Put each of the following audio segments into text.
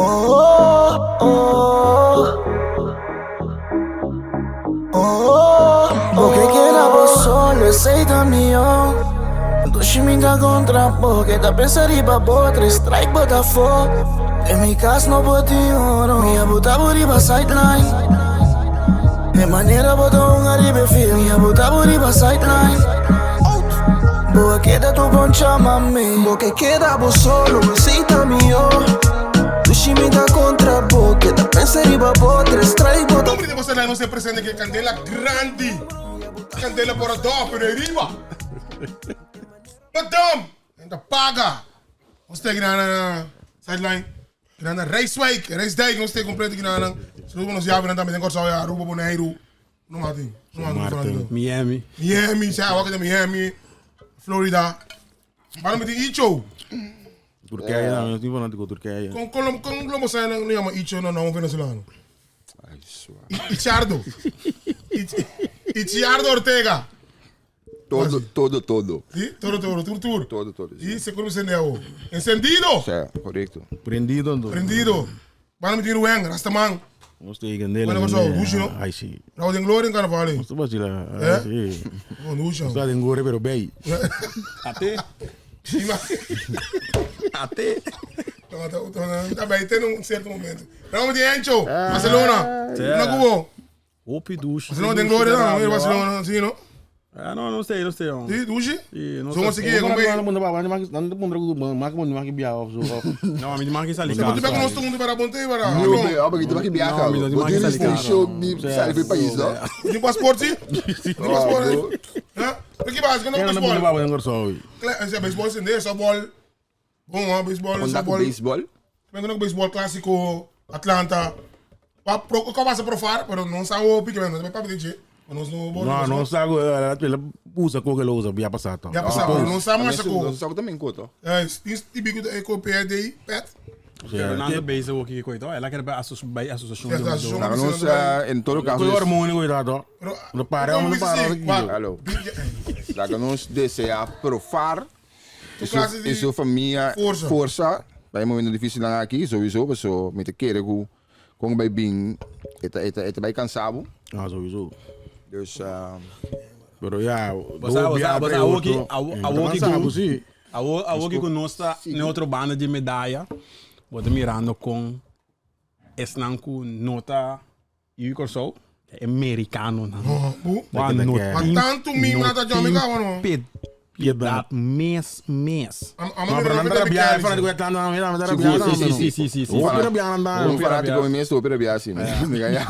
Oh, oh, oh, porque quedava solo, aceita mío. Dushimita contra porque da pensariba botra, strike Botafogo. En mi casa no boti oro, minha bota boriba sideline. De maneira bota arriba feel, minha bota boriba sideline. Boa queda tu bom chama-me, porque quedava solo, aceita mío. Dushimita contra porque da pensariba botra, strike Botafogo. Como você não se presente que Candela grande, Candela por a dó, por arriba. Madam, ainda paga. Você tem que ir na sideline, que na raceway, race day, não tem completo que na. Se não nos jaben, dan met een kort zou ja, roepen Bonaire. Não mati, não mati. Miami. Miami, zij wakker in Miami, Florida. Waarom met die Icho? Turkije, nou, dat is niet van dat ik Turkije. Con lomo zijn er niet maar Icho, nou, Venezuelano. Ichardo. Ichardo Ortega. Todo. ¿Sí? Todo. Todo. Y se come encendido. ¿Encendido? Sí, correcto. Prendido. Prendido. Van met die Ruang, Rastaman. Ons tegen Nederland. Bueno, cosa, Bush, ¿no? Ay, sí. Nou, den gloria in carnaval. Ons was la. ¿Eh? Sí. Oh, Bush. Está en gore pero bey. Até. Até. Tá bem, tem um certo momento. Vamos met die Encho, Barcelona. Não cubo. Opi douche. Barcelona den gloria, não, in Barcelona, sim, não? Ah, não sei. Sim, douche? Não Zo moet ik hier, kom bij. Não, me marca isso ali. Você pode pegar o nosso mundo para a ponte, para. Não, porque tu vai viajar. Não, Você mas tem não, show de sair do país, não? Tem passaporte, sim? Tem passaporte. Hã? Por que vai? Quando é baseball? Esse é baseball, sim, é softball. Bom, baseball, Quando softball. beisebol? Vengo no baseball clássico, Atlanta. Qual vai ser provar? Pero não sabe o pique, não sabe para pedir. Não sabe, ela usa com que ela usa, via passar. Já passava, não sabe mais Não saco. sabe também, Couto. É, típico da EcoPRD, PET. Fernando bezig ook hier kwijt hoor. Ela quer associação. Ja, dat is zo. Nou, nós, em todo caso, Foi hormônio, cuidado. Não para. Alô. Lá que nós deseja provar e sua família força. Vai momento difícil lá aqui, sowieso, so met de keren como bij bing, het bij cansado. Ah, sowieso. Dus Pero ya, a Woki conosco em outra banda de medalha. Bota mirando com esnanku nota e corso americano não. Mas tanto mim nada de amiga não. Piedade mês. Mas não dá biar, fala de Guetan, não, Sim. um fanático como mesmo, opera biasi, me ganha.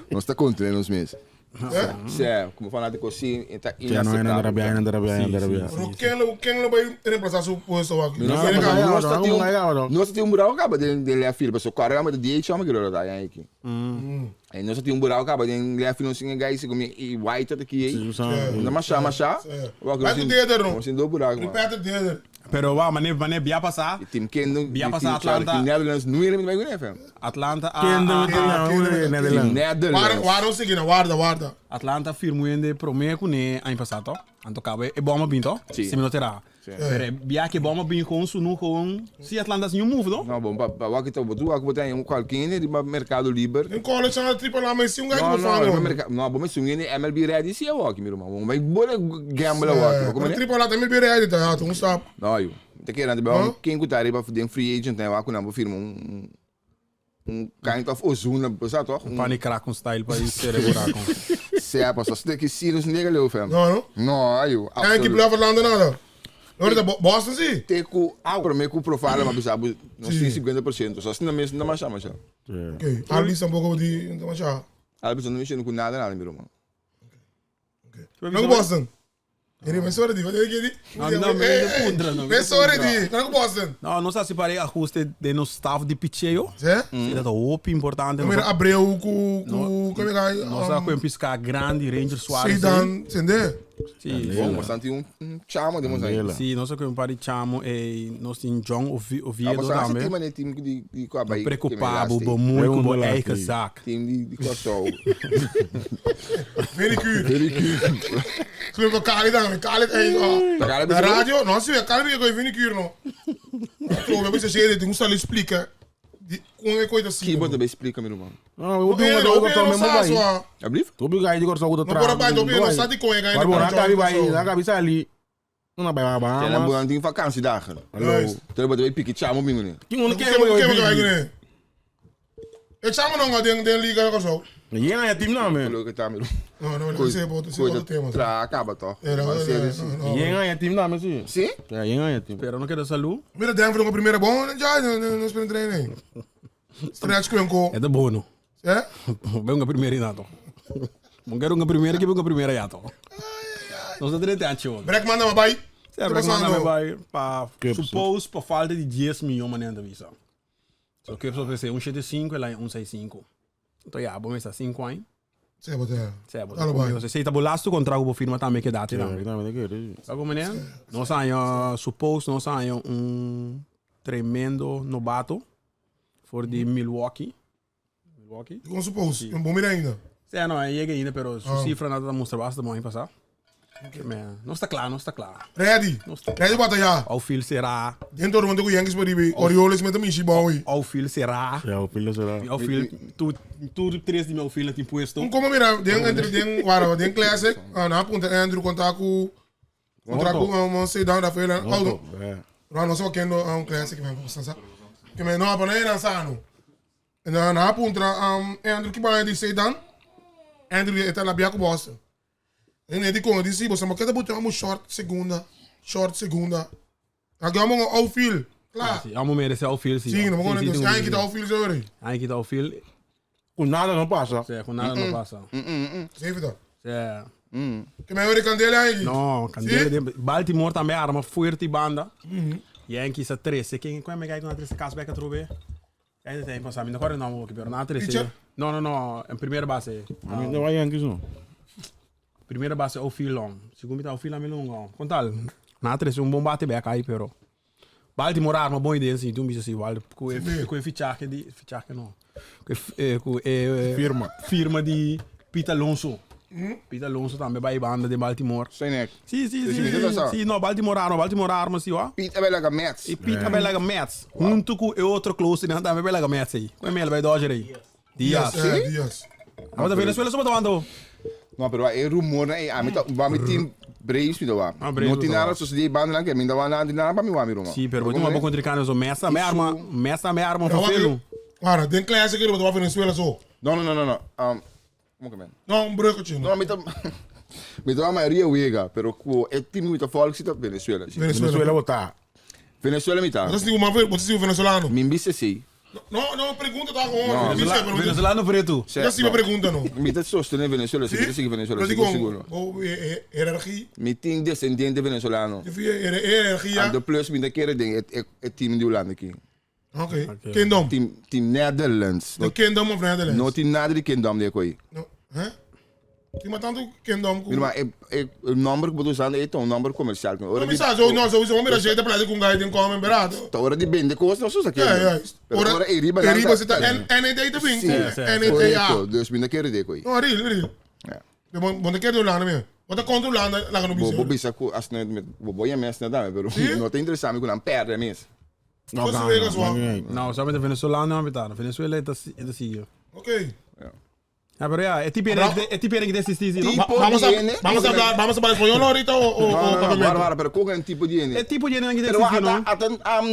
Nós está contra nos meses. É, como fanático assim, está inaceitável. Quem não vai reemplazar seu posto aqui? Nós temos buraco acaba de ler a filha, só cara mas de chama que ela tá aí aqui. Aí nós temos buraco acaba de ler a filha não singa guys como e white aqui. Não machá. Vai com dedo não. Assim do buraco. Repete dedo. Pero va, mané via passar. E time que não via passar Atlanta. Netherlands não ele vai ganhar, fam. Atlanta Netherlands. Waarom zeg je nou? Waarda. Atlanta firmou ainda promete com ne ano passado. Anto cabe é bom binto. Se me noterá. Pero via que bom bin com su no com se Atlanta sem move, não? Não, bom, para que tu botou, aqui botar um qualquer de mercado livre. Em college na triple lá, mas se um gajo não, bom, mas um MLB ready se é o aqui, meu irmão. Mas bora gamble o aqui. Como é? Triple lá também MLB ready, tá? Tu não sabe. Não, eu. Te querendo bem, quem cuidar para fazer free agent, né? Eu não vou firmar kind of ozuna, sabe toch? Panicraco style para isso ser buraco. Se é, pastor, você tem que se nos nega ali, fam. Não. Não, eu. Tem que levar lá nada. Olha, Boston sim. Tem que para mim que o profile mas sabe, não sei 50%, só se não me não mais chama já. Ok. Ali são pouco de não mais já. Ali não mexendo com nada, meu irmão. Não Boston. Ele vai sorrir, vai ter que ir. Não, vai sorrir, não Boston. Não, não se parei ajuste de no staff de pitcheio. Sim? É muito importante. Como era Abreu com como é que nós sabemos piscar grande Ranger Suárez. Sim, entendeu? Sim. Bom, bastante chama de moça. Sim, nós sabemos para chamo e nós temos John Oviedo também. Mas time de Coabai. Preocupado, muito bom é que sac. Time de Corsol. Venicure. Sul com Khalid também, Khalid na rádio, não se vê Khalid com Venicure não. Então, você chega, tem que explicar. com uma coisa assim. Que bota bem explica me irmão. Não, eu tenho uma coisa mesmo vai. Abrir? Tu obrigado de cortar o outro trabalho. Agora vai, não sabe com ele Agora na cabeça vai, na cabeça ali. Não vai Tem mas uma tem vacância da cara. Tu bota bem pique chama mim né. quem não Que quer vai ganhar? Eu chamo não tem liga com só. E é time não, meu. Falou que tá meu. Não, você é outro tema. Acaba tó. E é time não, mas sim. Sim? É time. Pero não quero saúde. Mira, Denver uma primeira bom, já não espera treino. Estreia com enco. É de bono. É? Vem uma primeira inato. Não quero uma primeira que vem uma primeira yato. Não se trata de ação. Break manda uma bai. Certo, manda vai para supose para falta de 10 milhões maneira de visa. Só que eu pensei 175 e lá 165. Então já, vamos estar 5 anos. Você bota. Certo. Alô, vai. Você está bolasto contra o firma também que dá também. Não, Sabe como é? Nós saímos, supose, nós saímos tremendo novato for de Milwaukee. Como supose, um bom mira ainda. Sim, não, chega ainda, pero su cifra nada mostra basta bom passar. Não está claro, não está claro. Ready? Ready bota já. Ao fil será. Dentro do mundo que Yankees pode ir, Orioles met een missie bouwen. Ao fil será. É, o filho será. Ao fil, tu 3 de meu filho tem puesto. Como mira, den classic, na ponta Andrew contact com um sit down da feira. Não só querendo classic mesmo, sabe? Que me não apanhei dançando. Na ponta Andrew que vai de sit down. Andrew está na Biaco Boston. En die kon die zien, maar we kunnen boeten short segunda. Dan gaan we outfield. Klaar. Allemaal meer is outfield. Sim, não vamos nem aí que tá outfield sorry. Aí que tá outfield. Com nada não passa. Sim, com nada não passa. Sim, vida. Sim. Que me ore candela aí. Não, candela. Baltimore também arma forte banda. Yankees a 13. Quem é que na 13 caso vai que trover? Aí tem pensamento. Agora não, que na 13. Não, em primeira base. Não vai Yankees não. Primeira base é o fil long. Segundo é o fil longo. Contal. Na 13 bom bate back aí, pero. Baltimore arma boa ideia assim, tu me diz assim, vale, com fichaje não. Com firma de Pete Alonso. Pete Alonso também vai banda de Baltimore. Sim. Sim, não, Baltimore arma sim, ó. Pete é like a Mets. E Pete é like a Mets. Junto com o outro close, né, também like a Mets aí. Como é ele vai Dodger aí? Dias. Mas a Venezuela só botando. Não, pero é rumor, né? Vamos team Braves, me dá. Não tem nada, só se de banda, né? Que me dá nada para mim, Roma. Sim, pero tem uma boa contra o Messa, me arma para filo. Cara, tem classe que eu vou Venezuela só. Não. Como que é? Não, um break tio. Não, me dá a maioria uega, pero é time muito forte que tá Venezuela. Venezuela botar. Venezuela me tá. Você tem um venezuelano? Me disse sim. Não, pergunta tá com Venezuelano preto. Já se me pergunta não. Me tá sostenendo Venezuela, se quer seguir Venezuela, seguro. Hierarquia. Me tem descendente venezuelano. Hierarquia. De plus me quer ding é time de Holanda aqui. Okay. Kingdom. Team Netherlands. The Kingdom of Netherlands. Não tem nada de Kingdom de coi. No. Hã? Tem mas tanto Kingdom. Mas o número que você usa é um número comercial. Não me sabe, não, só usa uma jeito para com gai tem como barato. Tá hora de vender coisas, não usa aqui. Ora é riba você tá ND de bem. ND. Deus me quer de coi. Não, real. É. Bom quer de Holanda mesmo. Bota controlando lá no bicho. Vou bisa com as não vou ir mesmo nada, mas não tem interessante com não perde mesmo. Não, sabe de Venezuela não é Venezuela é assim. Ok. Ah, pero é tipo que desistir, não? Vamos a falar espanhol ahorita Não, pero qual é o tipo de ene? É tipo de que desistir, não?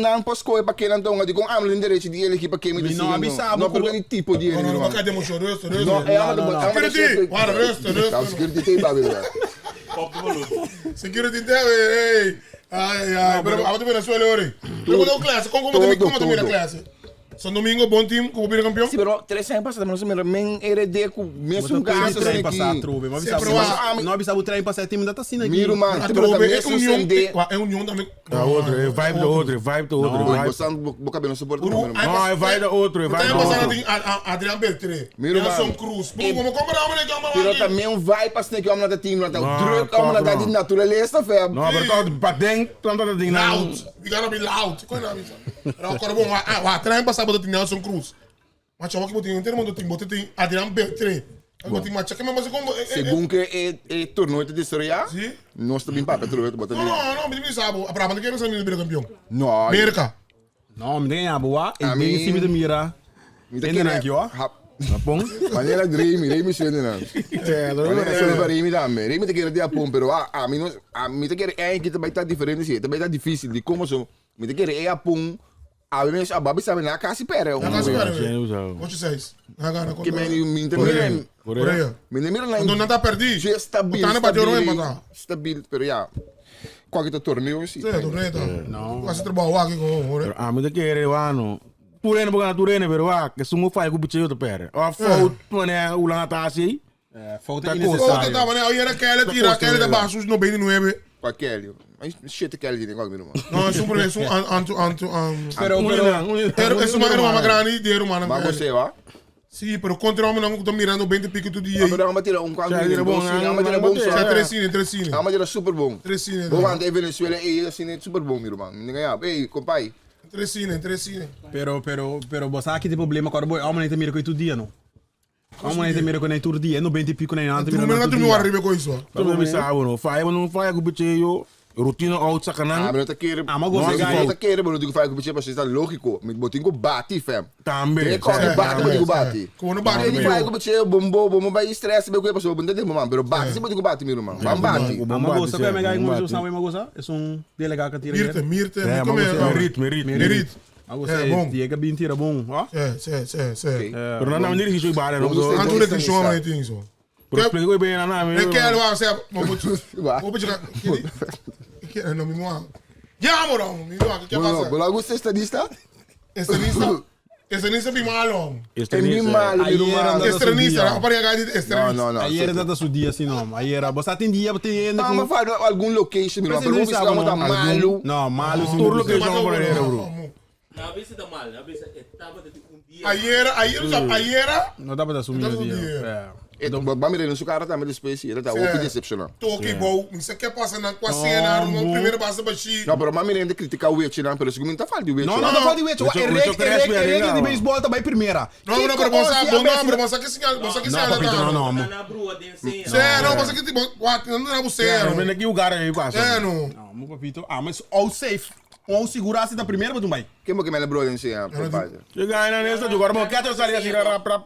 Não posso comer para quem não tem de com amlo direito de ele aqui para quem me diz. Não, avisa, não porque tipo de ene. Não, cadê meu choro? Não, Security. Para, resto. Security tem babel. Security tem, ai, pero vamos a Venezuela hoje. Como deu classe? Como termina a classe? São domingo, bom time, como primeiro campeão? Sim, pero 3 anos passados, mas men herede com mesmo gasto aqui. Não avisa o trem passar time da Tassina aqui. Miro, mano, é união também. Da outro, é vibe do outro, Você não cabelo suporte. Não, é vibe do outro, Adriano Beltré. Miro, Nelson Cruz. Como compramos, né, que pero também vai passar aqui homem da time, não tá druk, homem da de natureza, fé. Não, pero para dentro, planta de loud. We gotta be loud. Coisa não, era o cara bom. Atrás passava do Nelson Cruz. Mas eu vou ter um termo do time, tem Adriano Beltré. Eu tenho que mas como segundo que é torneio de estreia, nós também para torneio botar. Não, me sabe. A prova de quem não sabe primeiro campeão. Não. América. Não, me ganha boa, e bem em cima da mira. Vinden dank je, hoor. Apong? Manera Remy suena na. Manera suena para Remy também. Remy te quer dia pom, pero a mim te quer que também tá diferente sim, também tá difícil de como so. Me te quer a pom. A mim a babi sabe na casa pera. Na casa pera. What What you says? Agora Que me intermira. Coreia. Me intermira na. Não tá perdido. Já stabil. Tá na bateu não é matar. Stabil, pero ya. Qualquer torneio sim. Sim, torneio tá. Não. Quase trabalho aqui com o. Ah, me quer ano. Turene bukan turene pero que sumo fai ku bicho to pere. O fout pone ulang atasi. Fout Tá é com- Volta necessário. tá, mano. Aí era aquela tira aquela da baixo no bem no ebe. Com aquele. Mas shit aquele de qual mesmo. Não, é super isso anto Pero Isso é uma grande ideia, mano. Mas você, ó. Sim, pero contra o não tô mirando bem de pique tudo Mas aí. vamos tirar quadro Já de era bom bom, sim, né? vamos tirar bom Já Já só. três cine. Vamos tirar super bom. Três cine. Vou andar Venezuela e assim é super bom, meu irmão. Ninguém é. Ei, compai. Três cine. Pero você aqui tem problema quando a mulher te mira com tu dia, não? A mulher te mira com tu dia, não bem te pico nem nada. Tu não tu não arriba com isso. Tu me sabe no fai, não fai ku bicho yo. Rotina out Ah, sacanan. mas não tá querendo. Ah, mas você não tá querendo, mas não digo faz com você, porque está lógico. Me botinho com bate, fam. Também. Tem que bate, mas digo bate. Como não bate, Ele faz com você, bombo, vai estresse, meu coisa, passou, bom tempo, mano. Pero bate, se botinho bate, meu irmão. Vamos bate. Mas você quer pegar em uma sabe, mas você é um delegado que tira. Mirte. É, mas você rit. Merit. Mas você É bom. diga bem tira bom, ó. Sim. Pero não me dirige bare não. Anto de que chama aí tem isso. Pero explico bem na É que ela vai ser, vou pedir que não me moa. Já morou, me moa, que passa? Bola você está lista? Estranista bem malo. É bem mal, meu irmão. Estranista, aparelha de estranista. Não. Aí era data dia assim, não. Aí era, você tem dia, tem Não, mas faz algum location, meu irmão. Pero vamos estar muito malo. Não, malo sim. Tour location para ele, bro. Na vez está mal, na vez estava de dia. Aí era, Não dá para assumir o dia. Vamos ver, no cara também depois, ele está muito decepcionado. toque bom, isso aqui passa na com a cena, no primeiro basta baixi. Não, pero mami ainda critica o Wetch, não, pero segundo tá falando de Wetch. Não fala de Wetch. É regra de beisebol também primeira. Não, pero você que sinal, você que Não, sinal. papito, não. Na brua densinha. Não, você que tipo, não é você. Não vem aqui o cara aí passa. Não. Não, meu papito. Ah, mas all safe. Ou segurança da primeira, mas não vai. Quem é que me lembrou de ensinar, papai? Chega aí nessa de agora, mas quer sair assim para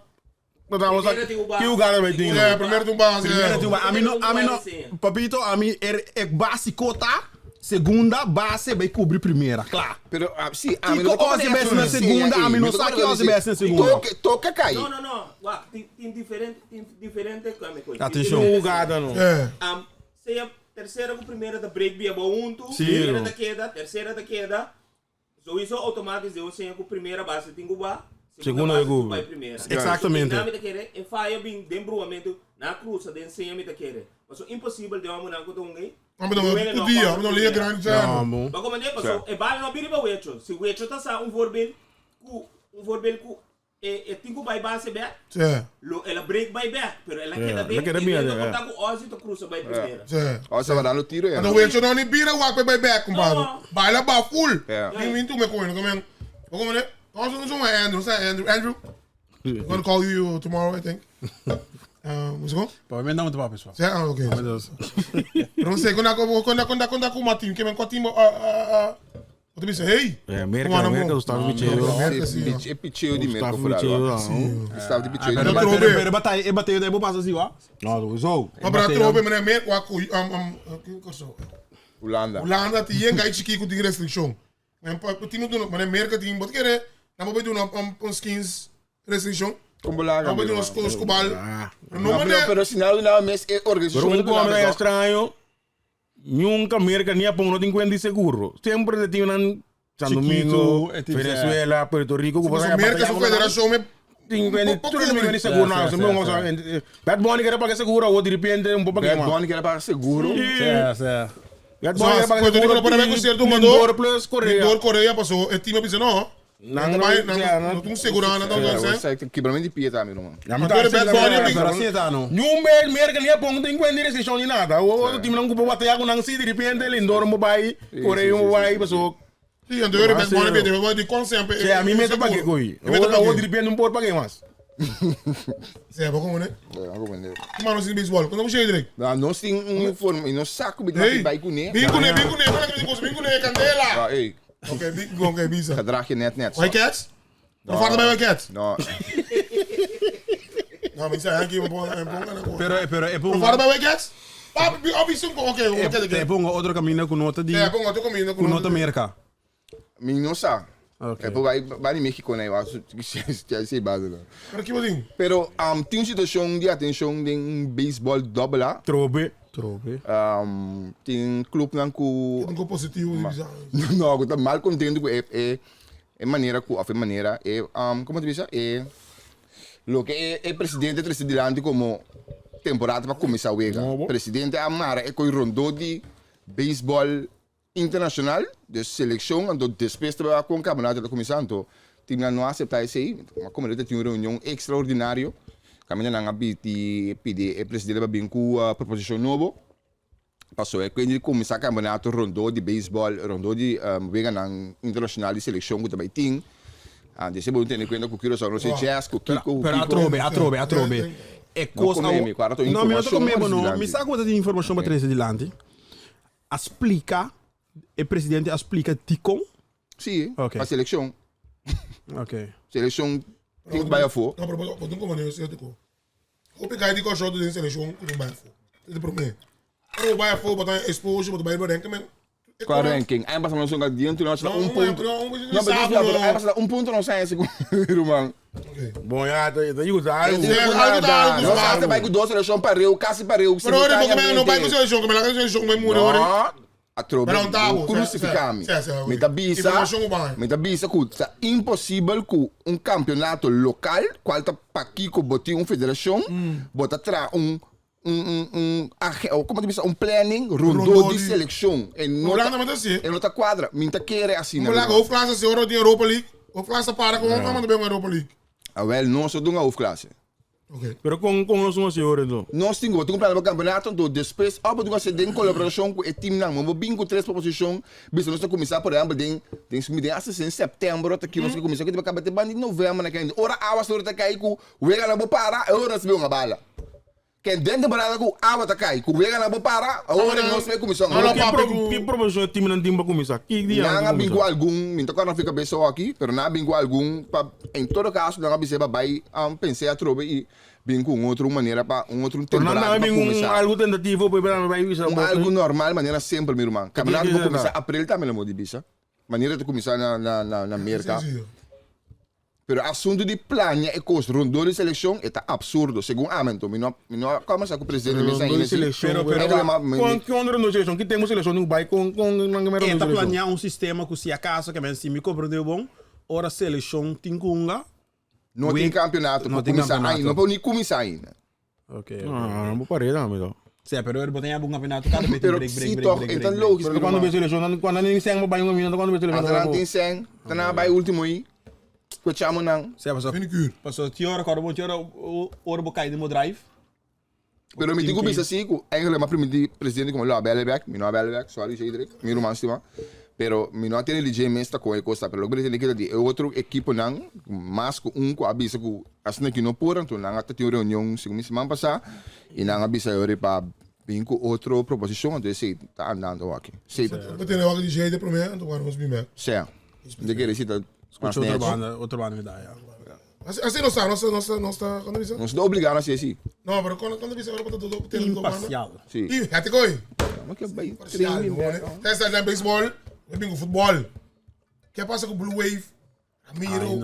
que o cara vai ter. É, primeiro do base. Primeira, a mim não, papito, a mim é básico, tá? Segunda, base vai cobrir primeira, claro. Pero, sim, a E mim com os best na segunda, a mim não sabe que os best na segunda. Toca cair. Não. Tem diferente coisa. Atenção. O cara não. É. Se a terceira com primeira da break via bonto, Sim. primeira da queda, terceira da queda. So isso automaticamente eu sei que a primeira base tem que ba. Segunda é vai primeira. Exatamente. Na me querer, em faia bem dembruamento na cruza den sem me querer. Mas é impossível de uma não com ninguém. Podia, não lia grande. Não, bom. Mas como é passou, é bala não biriba o hecho. Se o hecho tá sa um vorbel ku e tinha vai base back. Ela break by back, pero ela queda dentro. queda bem, Ela conta com Ozzy to cruza by primeira. Ó, você vai dar no tiro aí. Não, o hecho não nem pira o aqui by back, compadre. Baila ba full. É. Vim tu me coendo, como é? Nós não é Andrew. I'm gonna call you tomorrow, I think. Vamos go? Pode me dar muito para pessoal. Okay. Não sei, quando eu matinho, que me cotimbo, eu disse, hey. É, América, Gustavo Michel. É picheu de merda, Gustavo Michel. Estava de picheu. Pero bateu daí, vou passar assim, ó. Não, usou. Maar para trobe, meneer Merk, Holanda, die hier ga je chiquito die restriction. Men tino doen, meneer Merk, die moet keren, dan moet je doen een skins restriction. Como lá, Dan moet je doen een skobal. Pero sinal na mes é Pero organização. un hombre extraño, nunca América ni a pongo no te encuentras seguro. Siempre te tienen en San Domingo, Venezuela, Puerto Rico, Cuba. Mas Merk, su federação, me... Tú no me seguro nada. Bad Bunny que era para que seguro, o de repente un poco Bad más. Bunny que era para seguro. Bad Bunny era para que Puerto Rico seguro. no puede ver concierto, Lindor plus Corea. Lindor Coreia passou, é time pensou, não. Não tem segurança, não tem Você quebramento de pia também, irmão. Ya me está Bad Bunny, Pero assim tá, não. Num bel América ni a pongo te encuentras restrição ni nada. O time não cupo bater com Nancy de repente Lindor mo vai, Coreia mo vai, passou. Sim, então eu Bad Bunny vai de consciência. Se a mim me tá para que coi. O de repente não pode para que mais. Sim, como né? Algo bem. Mano, sem beisebol, quando eu cheguei direito. Nós tem uniforme, nós saco de vai com né. Bingo, candela. Ei, Ok, bisa. gedrag je net. White Cats? Pero falta bij Weket. No. No, me dice aquí me pongo. Pero Pero falta bij Weket? Oké, e pongo outro caminho com nota de Ja, pongo outro caminho com nota América. Minosa. Okay. Vai em México, né? Eu acho que sei base lá. Pero que boding? Pero tem uma situação de atenção de beisebol double lá. Trobe. Tem clube não com Não positivo, não, eu tô mal contente com é maneira com a maneira é como te diz é lo que é presidente presidente como temporada para começar a jogar. Presidente Amara é com rondou de beisebol internacional de seleção ando depois de com o campeonato da comissão então tinha não aceitar isso aí mas como ele tinha uma reunião extraordinária caminha na abiti pede o presidente para vir com a proposição novo passou é quando ele começar o campeonato rondou de beisebol rondou de vega na internacional de seleção que também tem desse bom ter quando com Kiro só não sei chess com Kiko pero a trobe é coisa não me comigo não me sabe quanta informação para trazer adiante explica o presidente explica Ticon sim okay. a seleção ok seleção tem que vai for não pero botou como eu sei tipo o pegar de coisa do seleção que vai for é para mim o vai for botar exposure botar vai branco mesmo qual ranking aí passa não adiante não um ponto aí passa ponto não sai esse irmão Bom, já tá ajudar. Não sabe vai com dois seleção para eu quase para eu pero não vai com seleção como ela seleção como morreu a tropa crucificar-me me dá bisa que é impossível que campeonato local qual está para aqui com botar federação botar atrás como te diz planning rondou de seleção e não tá quadra me tá querer assim não lá o classe se ora de Europa League o classe para com uma bem Europa League well não só dunga of classe Okay. Pero com os senhores então. Nós temos um plano para o campeonato, então depois a gente tem colaboração com o time não, mas bingo três proposições, bisa nós começar por exemplo, tem em setembro, até que nós começamos que acabar de em novembro, né? Ora a hora tá cair com o vega na boa para, ora se uma bala. Que dentro da barada com a tá cair, com o vega na boa para, ora nós vai começar. Que proposição o time não tem para começar? Que dia? Não bingo algum, me toca não fica bem só aqui, pero não bingo algum, em todo caso não abiseba vai pensar a tropa e bem com outra maneira para outro temporada para começar. Algo tentativo para vai isso. Algo normal, maneira sempre, meu irmão. Campeonato vai começar abril também não de bisa. Maneira de começar na América. Pero assunto de plano e coisa rondou de seleção é absurdo. Segundo Amento, não começa com o presidente da seleção. Quando rondou seleção, que temos seleção no bairro com está planear sistema que se acaso que men se me compreendeu bom, ora seleção tingunga não tem campeonato, não tem campeonato. Não pode nem começar ainda. Ok. Não vou parar, amigo. Sim, pero ele botem algum campeonato cada vez break. Então lógico. Pero quando vê seleção, quando nem sem uma banho minuto, quando vê seleção. Quando não tem sem, tá na vai último aí. Coachamos não. Sim, passou tiora, quando tiora hora bocai de mo drive. Pero me digo bisa assim, eigenlijk maar primeiro presidente como lá Bellebeck, me não Bellebeck, sorry Cedric, me não mais estima. Pero me não tem ligeiramente com a coisa, pero logo ele quer de outro equipe não, mas com com avisa com assim que não por, então não até tem reunião semana passada e não avisa eu para vir com outra proposição, então sei tá andando aqui. Sei. Eu tenho algo de jeito para mim, então vamos bem bem. Sim. De que recita outra banda medalha. Assim não está quando diz. Não está obrigado a ser assim. Não, mas quando diz agora para todo ter imparcial. Sim. E até coi. Mas que vai. Testa de beisebol. Eu bingo futebol. O que passa com o Blue Wave? Ramiro.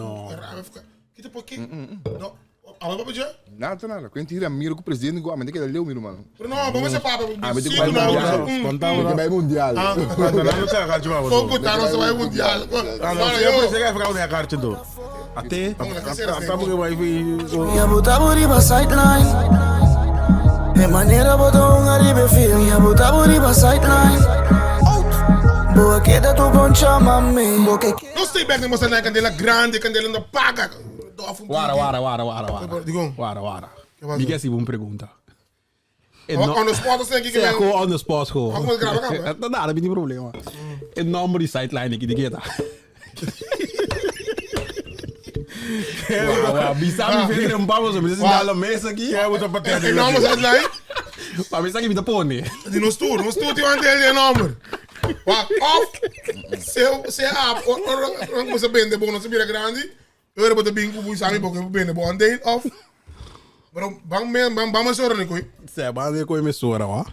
Que tipo aqui? Não. Ah, vai já? Nada. Quando tira Ramiro com o presidente, igual, mas tem que dar o meu mano. Não, vamos ser papo. Mas tem que vai mundial. Fogo tá, não vai mundial. Eu pensei que ia ficar na carta do. Até porque vai vir. Minha botar buriba sideline. É maneira botar arriba film. Minha botar buriba sideline. Boa queda tu poncha mami. Não sei bem como você na candela grande, candela não paga. Wara. Miguel se uma pergunta. On the spot você aqui que é on the spot go. Como grava? Não nada, não tem problema. É nome de sideline aqui de gueta. Bisa me fez um papo sobre isso na mesa aqui. É outra patente. É nome sideline? Para mim, isso aqui me dá pônei. No estúdio antes de nome. Off. Se você bem de bom, não se vira grande. Ora bota bingo bui sami porque bene bo ande off. Bro, bang sora ne koi. Se bang ko emissora, ó.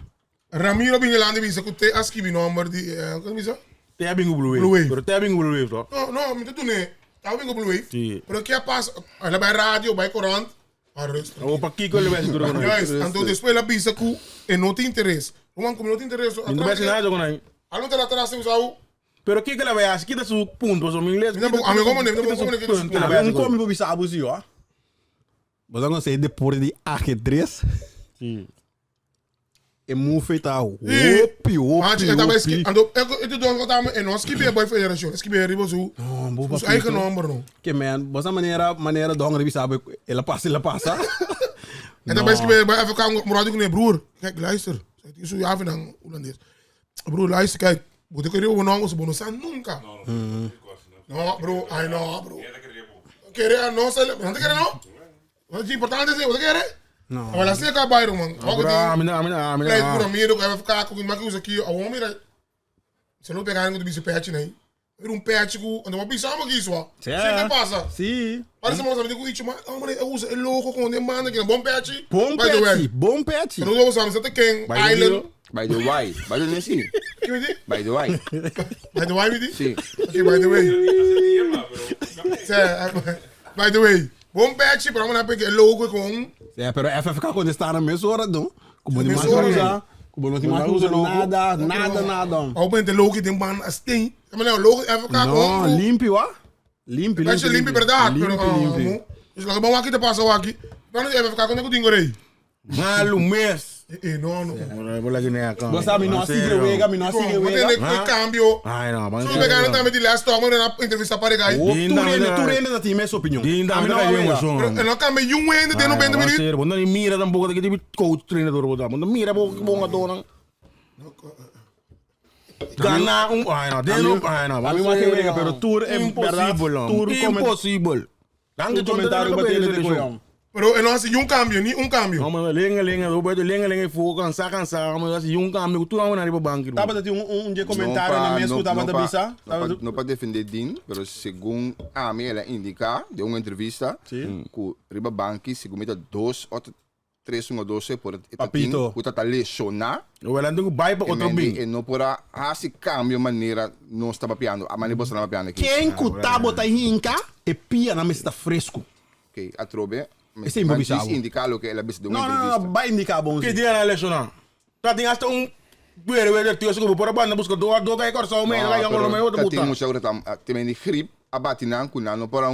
Ramiro Bingelande bisa ku te askibi nomor di como bisa? Te bingo Blue Blue Wave. Wave. Pero te bingo Blue Wave, toch? No, me tu ne. Tá bingo Blue Wave. Sim. Pero que passa, ela vai rádio, vai corrente. O pa Kiko le ves duro con Guys, então depois ela bisa ku e não te interessa. Como não te interessa. Não vai nada con ahí. Algo te la atrás sem usar. Pero Kiko le veas, quita su punto, su inglés. Um come bisa abusi, ó. Você não sei depois de ajedrez. Sim. É muito feita Antes, eu tava esquecendo. Eu tô contando, eu não esqueci boy federação. Esqueci riba su. Su eigen nummer não. Que man, você maneira de honra bisa, ela passa. Eu tava esquecendo, boy even kan morado com meu broer. Kijk, luister. Isso já vem na holandês. Broer, luister, kijk. Moet ik er heel veel bono zijn? Nunca. No, bro. Ai, no, bro. Querer, não sei. Não te querer, não? Não é importante dizer, você quer? Não. Mas assim é que bairro, mano. Amina. Pleit por amigo, que vai ficar com o que usa aqui. A homem, você não pegar nenhum bicho pet, né? Um pet com, onde uma bicha ama aqui, só. Sim, que passa? Sim. Parece uma coisa que mas eu uso, é louco com o mano aqui, bom pet. Bom pet. Não usa, você tem quem? Island. By the way, by the way, sim. Que me diz? By the way. By the way, me diz? Sim. Ok, by the way. By the way. Bom pet, para uma pegar louco com. É, pero é ficar quando está na mesma hora, não. Como não usa nada. Ao bem de louco tem ban assim. Mas não, louco é ficar com. Não, limpo, ó. Limpo, verdade. Limpo. Isso lá, bom aqui te passa aqui. Para não é ficar com o dingo aí. Malu mes. Não. Vou lá Guiné acá. Você sabe, não sigue wega. Tem câmbio. Ai, não, mas. Se pegar também de last time na entrevista para aí. Tu rende da time, essa opinião. Eu não cambio ainda de 90 minutos. Bunda ni mira tampoco que tipo coach treinador botar. Bunda mira bom adora. Gana ai não. A mim mais que wega, pero tour é impossível. Danke comentário bater de coião. Pero eu não assim cambio, nem cambio. Não, mas lenga, do beto lenga fogo cansar, mas assim cambio, tu não vai na banco. Tava de um comentário na mesa que tava da bisa. Não para defender Din, pero segundo a mim ela indica de uma entrevista que riba banki segundo 2 ou 3 ou 12 por Papito. O tata lesionar. Ou ela tem vai para outro bem. E não para assim cambio maneira não estava piando, a maneira você estava piando aqui. Quem cuta bota hinca e pia na mesa está Ok, a trobe. Esse é impossível. Mas indicar o que ela disse de uma entrevista. Não, vai indicar bom. Que dia na lesionar? Tá tem hasta Ver, tio, se por a banda busca do que corso meio, lá não meio outra puta. Tem muita outra também de grip, a batinan com não para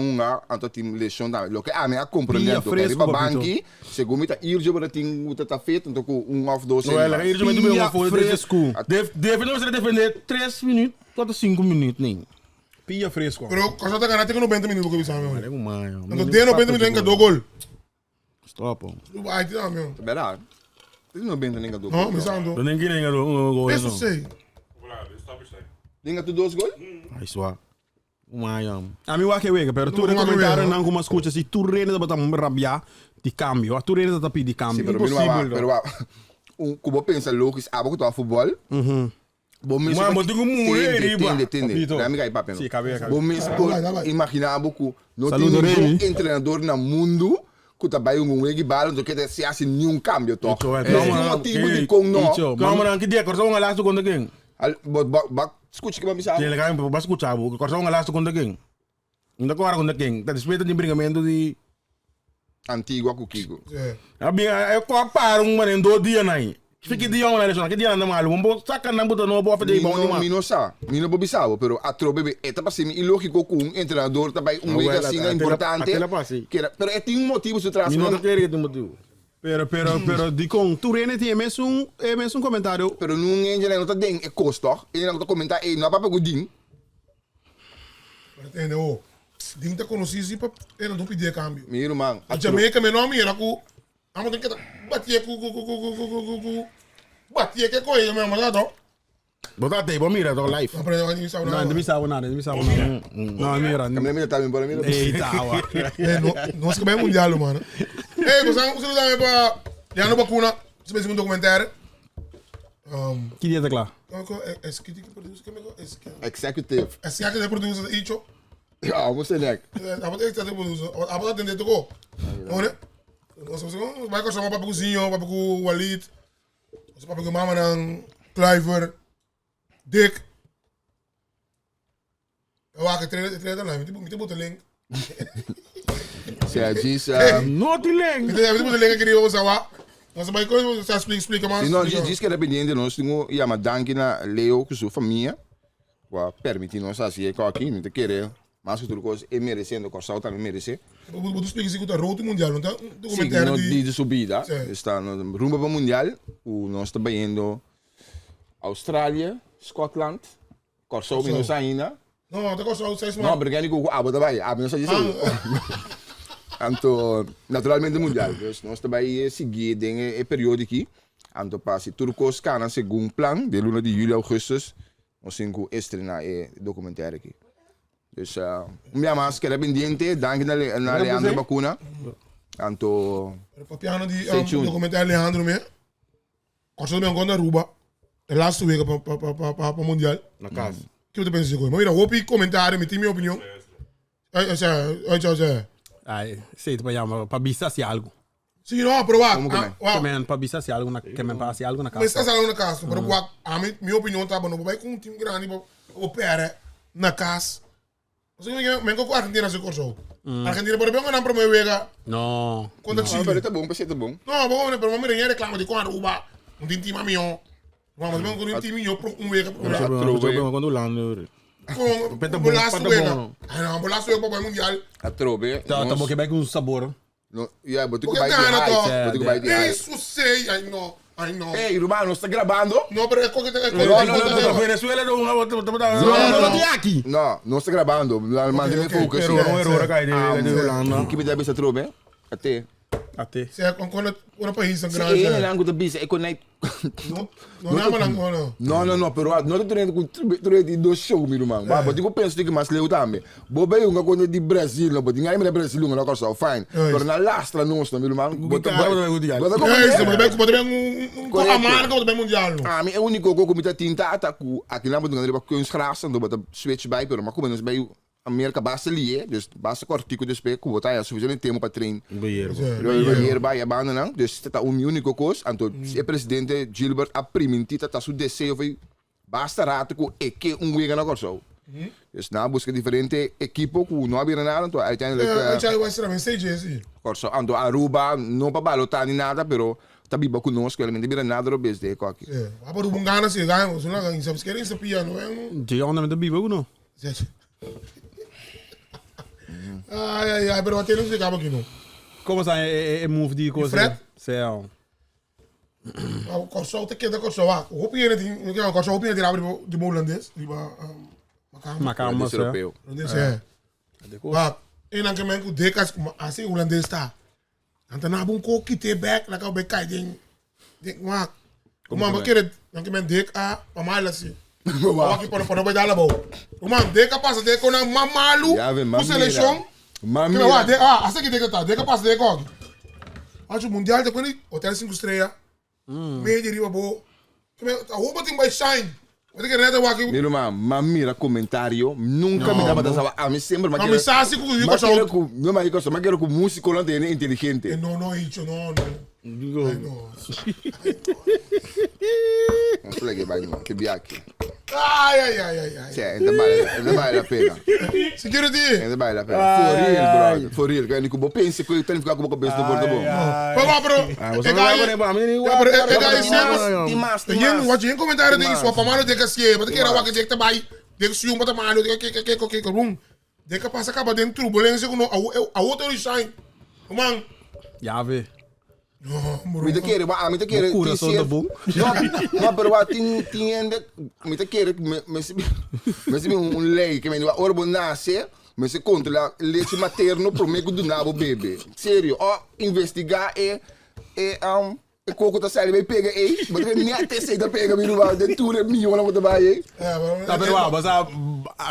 anto tim lesão da. Lo que a me compreendendo que riba banki, segundo tá ir jogar tim o tá feito, então com 1 2. Não, ela ir jogar bem uma fresco. Deve não se defender 3 minutos, até 5 minutos nem. Pia fresco. Pero cosa te ganaste con 90 minutos que bisame. Vale, un mayo. Entonces tiene 90 minutos en que 2 gol. Stop. Ai, te dá, meu. Verdade. Tem 90 nem que 2 gol. Não, bisando. Nem que nem que 2 gol. Isso sei. Nem que 2 gol? Aí só. Un mayo. A mim o que wega, pero tu comentário não como escuta se tu reina da botar rabia de cambio, tu reina da pedir cambio. Pero como pensa louco, abo que tu a futebol? Bom mesmo. Mas tu como mulher, entende. Na amiga aí papo. Sim, cabe. Bom mesmo imaginava que não tem nenhum treinador no mundo que trabalha com um equibalo, do que se hace nenhum cambio, toh. É motivo de com não. Calma, não, que dia cortou um laço com quem? Escute que vamos saber. Ele vai para escutar, cortou um laço com quem? Ainda agora com quem? Tá despeito de brigamento de Antigua com Kiko. É bem, eu comparo em 2 dias aí. Fique dia uma lesão, que dia anda mal, vamos sacar na buta no boa fazer bom demais. Mino sa, mino bobisabo, pero atro bebê, é para ser ilógico com um treinador também week assim importante. Pero é tem motivo se traz. Mino não queria ter motivo. Pero di com tu rene tem mesmo comentário. Pero não engene não tá den é custo, ele não tá comentar e não para godin. Entende o? Din tá conhecido para ele não pedir câmbio. Meu irmão, a Jamaica me nome era com amo tem que batia com batia que coisa mesmo, não? Botar tempo, mira, do live. Aprendeu a dizer nada. Não, sabe nada. Não, mira. Mira também para mim. Eita, não se bem mundial, mano. Ei, você não dá para já não vacuna, se mesmo documentário. Que dia tá claro? Executive producer, Executive producer, isso. Ja, você nek. Apa eu estou produzindo? Apa eu tentei tocar? Olha, nós vai com sama papo cozinho, papo com Walid, nós papo com mama nang Cliver, Dick. Eu acho que três lá, me botar link. Se a diz, Não te lembro. Me botar link aqui eu vou lá. Nós vai com você explica mais. se nós diz que é dependente, nós temos uma danke na Leo com sua família, para permitir nós assim aqui, não te querer. Mas o truco é merecendo, o Corsal também merece. Vou explicar se a rota mundial, não tá? Sim, Documentário de subida. Sim. Está no rumo para o mundial. Nós estamos indo Austrália, Scotland, Corsal menos ainda. Não, tá com só 6 Não, porque ele com abo também, abo não sei disso. Então, naturalmente mundial. Nós estamos aí seguir o período aqui. Então, para se turcos cana segundo plan, de luna de julho a augustus, nós temos que estrear o documentário aqui. Dus minha máscara é pendente, danke na Leandro Bacuna. Então, papiano di documentário Leandro me. Corsal me encontra Aruba. É last week para mundial. Na casa. Que eu te penso coisa? Mas eu vou comentário, me tem minha opinião. Ai, sei, para bisa se algo. Sim, não, aprovar. Para bisa se algo que me passe algo na Mas casa. está saindo na casa, para a minha opinião tá bom, vai com um time grande para operar na casa. Você me encontra Argentina se Corsal. Argentina por bem não para me vega. Não. Quando Chile. tá bom, tá bom. Não, vou para me reclama de com Aruba. Um time meu. Vamos ver com um time meu para vega. Quando lá, Com last week. Ah, não, last week para o mundial. A trobe. Tá bom que vai com sabor. Yeah, but Porque vai de cara, isso sei, I know. Ei, irmão, nós está gravando? Não, pero é coisa que Venezuela não Não, aqui. Não, nós está gravando. Mantém focus. Error cai de Holanda. Que me deve essa trobe? Até. Até. Se é quando país Se grande. ele não gosta de bisa, é conect. Não, pero não estou tendo com dois shows, meu irmão. Mas eu penso que mais leu também. Boba eu não de Brasil, não pode ninguém me Brasil não agora só fine. Pero na lastra não está, meu irmão. Bota bem um amargo, bota bem mundial. Ah, é o único que me tinta ataku. Aqui lá bota para kunstgras, então bota switch by, pero mas como nós vai Amerika basta ali, dus basta cortico despe, que botar é suficiente tempo para treinar. Banheiro vai a banda não, dus está único coisa, então o presidente Gilbert a primentita tá su desejo foi basta rato com é que wega na corso. Dus na busca diferente equipo que não havia nada, então uiteindelijk já vai ser mensagem corso, então Aruba não para balotar nem nada, pero tabi ba conosco, realmente vira nada do bes de coque. É, para o bungana se ganha, se não ganha, se você quer piano, é De onde me dá não? Ai, pero até não se acaba aqui não. Como é move de coisa? Fred? Céu. O Corsal te queda Corsal, o hopiene tem, o Corsal hopiene tem abrir de holandês, de Macama, europeu. holandês é. Mas e não que me com decas assim holandês tá. Então na bom co que te back, lá que o back cai de uma. Como quer, não que me deca a mal assim. Aqui para não dar a boa. Uma deca passa deca na mamalu. Com seleção. Assim que deca tá, deca passa deca aqui. Acho mundial de quando hotel 5 estrelas. Meio de riba boa. A roupa tem mais shine. Você quer nada aqui? Meu irmão, mamira comentário, nunca me dava dançar. A mim sempre mas me sabe com o Corsal. Não mas Corsal, mas quero com músico não tem inteligente. Não, isso não. Não sei que vai, que biaque. Ai. Cioè, ainda vale a pena. Security. Ainda vale a pena. For real, brother. For real. Quando eu penso que eu tenho que ficar com a cabeça do porta bom. Vamos, bro. Tem wat je in commentaar ding swap maar de kasie, wat keer wat ik te bij. De suum wat maar de room. De ka passa acaba dentro turbulência com a outra shine. Man. Ja, we. Me te querer, me te querer. Cura só do bom. Não, pero wat tinha me te querer, me se lei que me va orbo nasce, me se contra leite materno pro me do nabo bebê. Sério, ó, investigar e coco tá saindo vai pega ei, mas nem até sei da pega me no de tudo é mio lá vai aí. Tá pero mas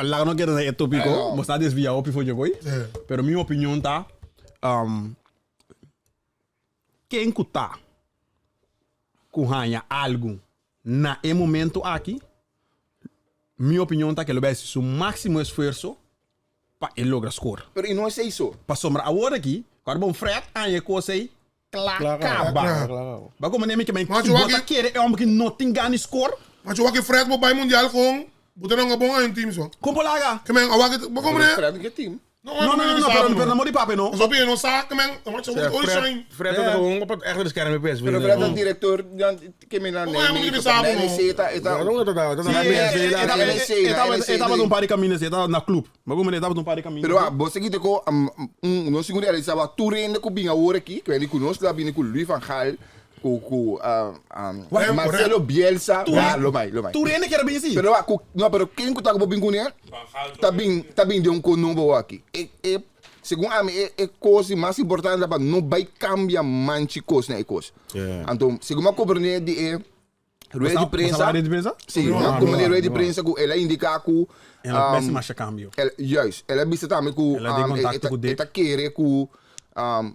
lá não quero é tópico, mas tá desviar o pifo jogoi. Pero minha opinião tá quem cutar com ranha algo na momento aqui, minha opinião tá que ele vai fazer o máximo esforço para ele logra score. Pero e não é isso. Para sombra agora aqui, quando um fret, aí coisa aí, clacaba. Mas como nem me que me Mas eu bota aqui- querer é um que não tem ganho score. Mas eu aqui Fred vou vai mundial com botando um bom em time só. Como laga? Que men, eu aqui, como né? Fred que time. Não, pero não mori papi não. Zo ben je nog zaken, man. Dan moet je ook ooit zijn. Fred had gewoon op het echte scherm PS. Pero Fred é diretor que me na Hoe moet je dit samen doen? Estava num par de caminhos, estava na clube. Mas como ele estava num par de caminhos. Pero você que tocou no segundo ele estava turendo com binha hora aqui, que ele conosco lá binha com Luis van Gaal, com Marcelo Bielsa, lo mai. Tu rende que era bem assim. Pero não, pero quem que tá com binha né? Tá bem de um conombo aqui. Segundo a mim, é coisa mais importante para não vai cambiar manche coisa, né, coisa. Então, segundo a cobertura de rueda de prensa. Sim, uma cobertura de prensa que ela indica que ela pensa mais câmbio. Juist, ela vista também que ela quer que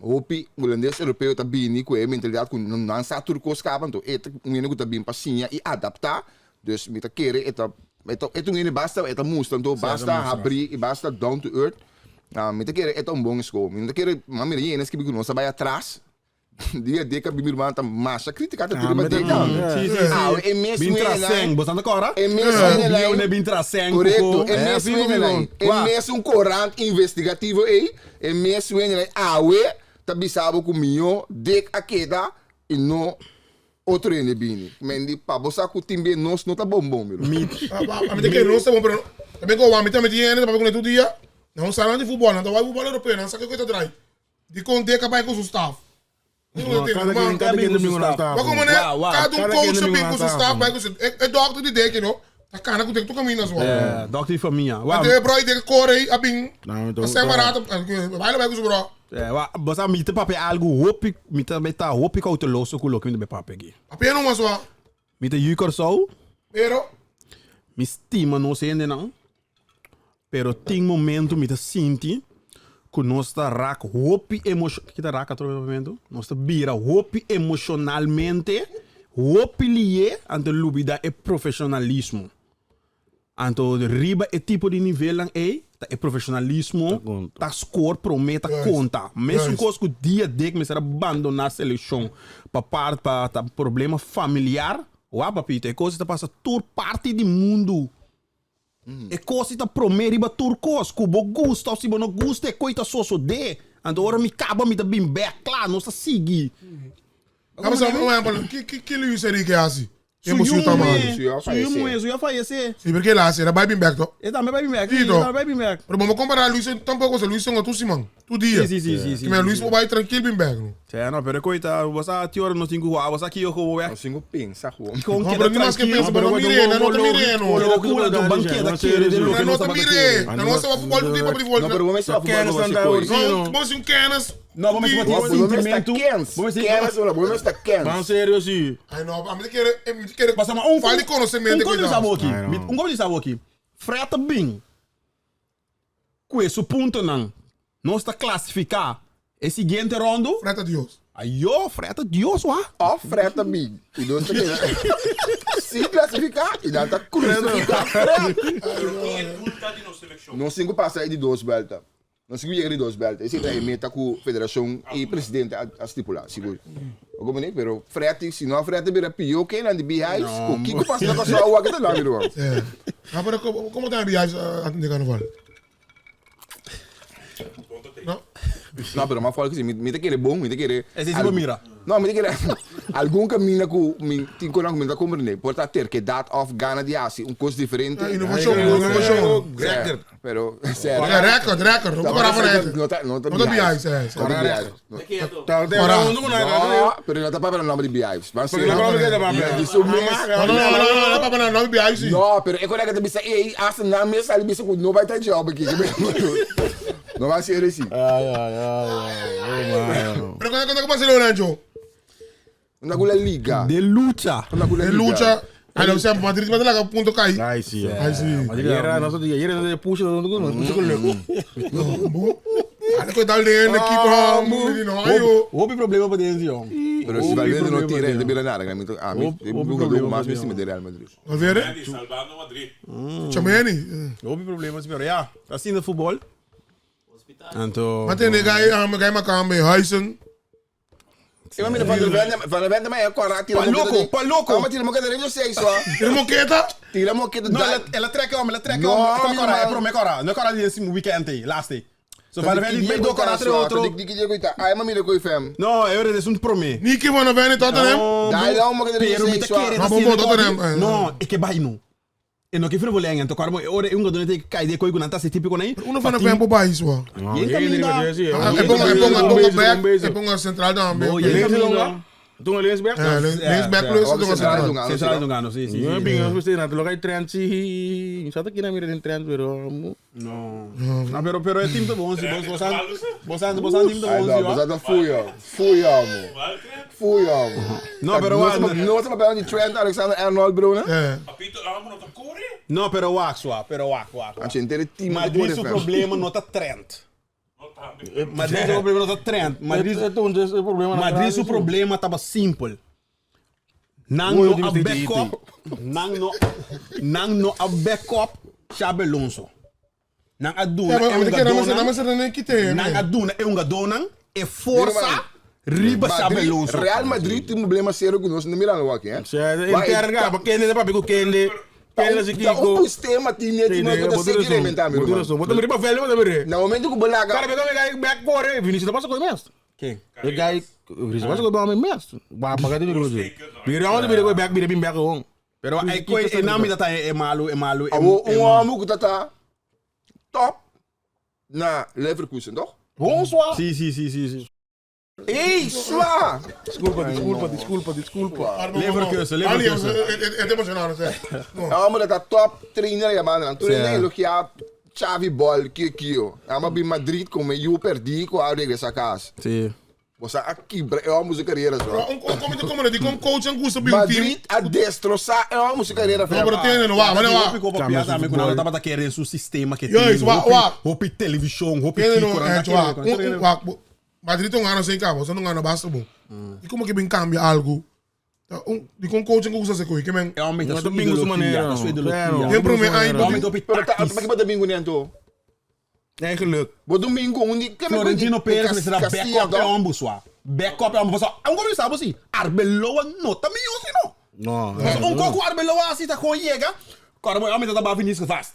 hopi holandês europeu tá bem com a mentalidade que não está tudo com os cabos, então é um menino que tá bem passinha e adaptar, dus me tá querer é um menino basta é musta, então basta abrir e basta down to earth. Me tá querer é um bom escola, me tá querer uma menina que não sabe atrás. Dia que a minha irmã tá massa criticada tudo mas dia é mesmo Bintraseng, botando agora? É mesmo ele é Bintraseng. Correto, é mesmo ele. É mesmo um corante investigativo aí. É mesmo ele. Awe tá bisabo comigo de aquela e não outro ele bini. Mendi para você que o time nós não tá bom meu. A mim tem que não ser bom, pero também com o homem também tinha ainda para todo dia. Não sai de futebol, não vai futebol europeu, não sabe o que tá atrás. De conter acabar com o staff. Cada quem domingo na staff. Maar como né? Cada coach tem com o staff, vai com é doctor de deck, não? A cara que tem que tu caminha só. É, doctor de família. Até bro, tem que correr a bem. Não, então. Você é barato, vai com o bro. É, você me tem papel algo hopi, me também tá hopi cauteloso com o que me tem papel aqui. Apenas uma só. Me tem Jukor Sou. Pero Me estima não sei ainda não. Pero tem momento me tá senti que nós tá raca hopi emocional. Que tá raca todo momento? Nós tá vira hopi emocionalmente. Hopi lié ante lubida é profissionalismo. Então, riba é tipo de nível é profissionalismo, tá score, prometa, conta. Mesmo coisa que o dia de que me será abandonar a seleção para problema familiar, papito, é coisa que passa toda parte do mundo. É coisa que promete riba turcos, que você gosta, se você não gosta, é coisa só de. Então, agora me acaba, me dá bem back, claro, nós tá seguir. que Luis Enrique é assim? Emoção tá mal. Isso ia fallecer. Sim, porque lá, será vai bem back, tó? Ele também vai bem back. Sim, Ele vai bem back. Pero vamos comparar Luis, tampouco, Luis é um outro simão. Tu dia. Sim. Que meu Luis vai tranquilo bem back, não? É, não, pero coita, você a teoria não tem que voar, você aqui eu vou ver. Eu singo pensa, Juan. Com Não, pero mais que pensa, pero não mire, não tá mirando. Loucura do banquete aqui, Não tá mirando. Não é só futebol do tipo de futebol. Não, pero vamos só Não, vamos um canas. Não, vamos ver o sentimento. Vamos estar quentes. Vamos sério sim. Ai, não, a mim quer Passar fale conhecimento. coisa de sabor aqui. Coisa de sabor aqui. Freta bem. Com esse ponto não. Nós está classificar. É seguinte rondo. Freta Deus. Aí, freta Deus, Ó, freta big. E não está querendo. Se classificar, e não tá crucificar. Não singo passar aí de 2 beltas. Não singo chegar de 2 beltas. Esse é a meta que a federação e o presidente a estipular, seguro. Como nem, pero frete, se não frete vira pior, quem não de biais, o que passa na coisa água que tá lá, meu irmão. É. Ah, pero como tem a viagem antes de carnaval? Não? Não, pero mais fora que sim, me te querer bom, me te querer. Esse é o mira. Não, me te querer. Algum caminho que me tem que não compreender. Pode ter que data of Ghana de Asi, coisa diferente. Inovação. Record. Pero, sério. Record. Não para para isso. Não tá Não tá viagem, é. Não tá viagem. Não, Pero não tá para o nome de viagem. Mas porque não é para isso mesmo. Não, para não viagem. Não, pero é quando que você ei, asa na mesa, ele disse que não vai ter job aqui. Não vai ser assim. Pero quando que Barcelona, Anjo? Una gula liga. De lucha. De lucha. Aí não sei, Madrid vai lá ponto cai. Ai sim. Aí sim. Ayer nós não puxa com ele. Aí que dá ele na equipe, não aí. Houve problema para dentro, Pero se Valverde não tira, ele vira nada. A mim, eu mais me cima de Real Madrid. Valverde? Salvando Madrid. Chameni. Houve problemas, pero já. Assim no futebol. En toen... Maar dan ga je maar kan bij huizen. Van de vende mij een Paloco. Maar die moet er niet zeggen zo. Je moet keten? Die moet je No, ela trekken om. No, cora di esse weekend, laatste. So van de vende niet door cora tre outro. Ai, mami de coi fam. No, eu is un prome. Niet van de vende tot hem. Dai, dan moet je er Pero niet me te zeggen quiere Maar bobo, dat er hem. No, ik heb bij no. En nog even volen en to cora mo ore un godone te kai de coi kunanta se tipico nei. Uno van de vende bij is wel. Ik ponga centraal dan. Toen linksback? Linksback plus, toen was centraal. Central non ganno, sì. Ja, bingo, we staan natuurlijk in trend zie. Zat ik hier meer in trend weer. No. No, pero è team de bons, bosan team de Ai, bons, não, jo. dat fui, amor. No, pero wa. No, te bij die Trent Alexander-Arnold, Bruno. No, pero wa, pero wa. Als je in het team Maar dit is een probleem, not a trend. Maar dit is een probleem, not a trend. Maar dit is een probleem, maar dat is simpel. Nang no a backup, Xabi Alonso. Nang aduna, nang aduna, donang, e força, riba Xabi Alonso. Real Madrid tem problema sério com nós no Milano aqui, hein? Interna, porque ainda para bico kende. O sistema tinha que não conseguir inventar, meu irmão. Bota me riba velho, bota me re. No momento que o Bolaga... Cara, pega me back core, Vinicius passa com o mesmo. Quem? O guy, Vinicius passa com o mesmo. Vai pagar de bico. Bico onde bico back, bico back on. Pero ai coi e nami data é malo. Amo que tá top na Leverkusen, toch? Bonsoir. Sim. Ei, sua! Desculpa. Leverkusen. Het emocional, zeg. Amo dat top trainer, ja man. Toen ik ja Xavi Ball, Kikio. Amo bij Madrid como eu perdi com a regressa casa. Sim. Você aqui, eu amo sua carreira só. Como die komt coach en gusto bij een team. Madrid a destroçar, eu amo sua carreira. Ficou pra piada, mas quando ela tava querendo o sistema que tem. Roupa televisão, roupa Madrid não ganha sem cabo, você não ganha basta bom. E como que bem cambia algo? Die kon coaching ook zeggen, ik ben. É uma ideologia, sua ideologia. Tem problema aí, Mas Mas que domingo nem tô. Eigenlijk. Bo domingo onde Florentino Pérez me será backup é um bussoa. Backup é um bussoa. Um como sabe assim, Arbeloa nota milhão se não. Não. Coco Arbeloa assim tá com chega. Cara, mas aumenta da Vinícius fast.